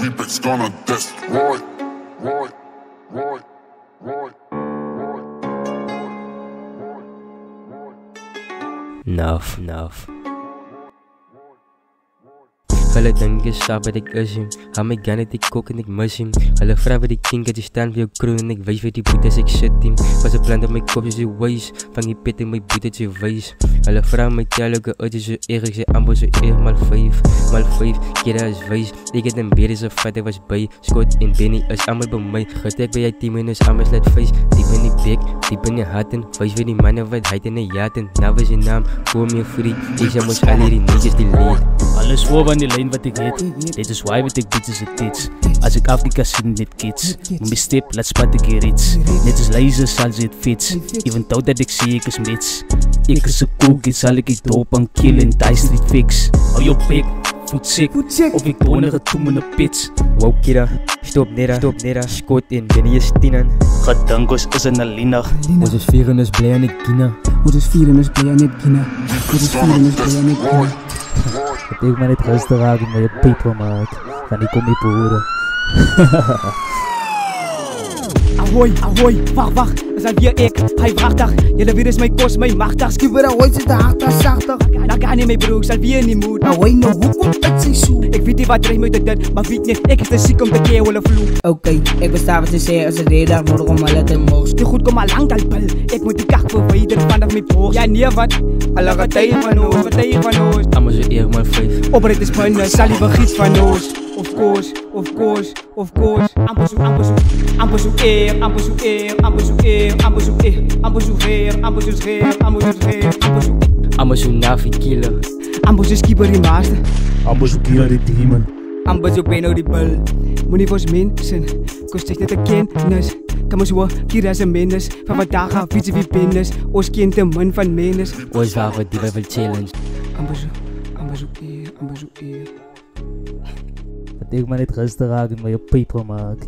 remix gonna destroy. Roy. Enough. Hulle dink ek stap wat ek is hom. Hou my gun het ek kok en ek mis hom. Hulle vra wat ek dink dat jy staan vir jou crew en ek wys wat die boetes ek shit team. Was 'n plan op my kop soos die ways. Vang die pet in my boetes jy wys. Hulle vra my tel ook uit so eer ek sê amper so eer mal 5 keer as wys. Ek het 'n beer is 'n vat ek was by. Scott en Benny is almal by my. Getek by jy team en is almal laat face. Diep in die bek, diep in die hart en wys wie die manne wat hy in 'n yacht en nou is die naam voor my free. Ek sê mos al hierdie niggas die lead. Alles voor van die lyn wat ek het. Dit is why wat ek bitches het tits. As ek af die kasien net kids. My step laat spat ek hier iets. Net as laser sal ze het fits. Even though dat ek sê ek is mits. Ek is 'n cookie sal ek die dop en kill en die street fix. Hou jou bek, voet sick. Of ek donere toe in 'n pits. Wow kira, stop nera, Scott en Benny is 10 aan. Gedangos is in 'n linig. Ons is 4 en is bly aan die Gina. Het ek maar net rustig raak en my paper maak. Dan ek kom nie behoorde. Ahoy, wacht, is alweer ek, hy wachtig. Julle weet is my kos, my machtig. Skiewer ahoy, sit hartig, sagtig. Daar kan nie my broek, sal weer in die moed. Ahoy, nou hoekom dit sy so? Ek weet nie wat dreig my dit, maar weet nie, ek is te siek om te keer hulle vloek. Okay, ek bestaan wat sy sê, as 'n redag nodig om hulle te mors. Die goed kom al lang al pil, ek moet die kak verwyder vanaf my borst. Ja nee wat, hulle getuie van ons. Amper so eer mal 5. Oprit is pinne, sal die begiet van ons. Of course. Amper so eer. Amper so nafi killer. Amper so skieper die master. Amper so killer die demon. Amper so ben nou die bil. Moenie vir ons mensen, kos steeds net 'n kennis. Kom ons hoor, hier is 'n menes. Van vandag af weet jy wie bennis. Ons ken te min van menes. Ons daar vir die Bible challenge. Amper so eer. Dat ek maar net rustig raak en my paper maak.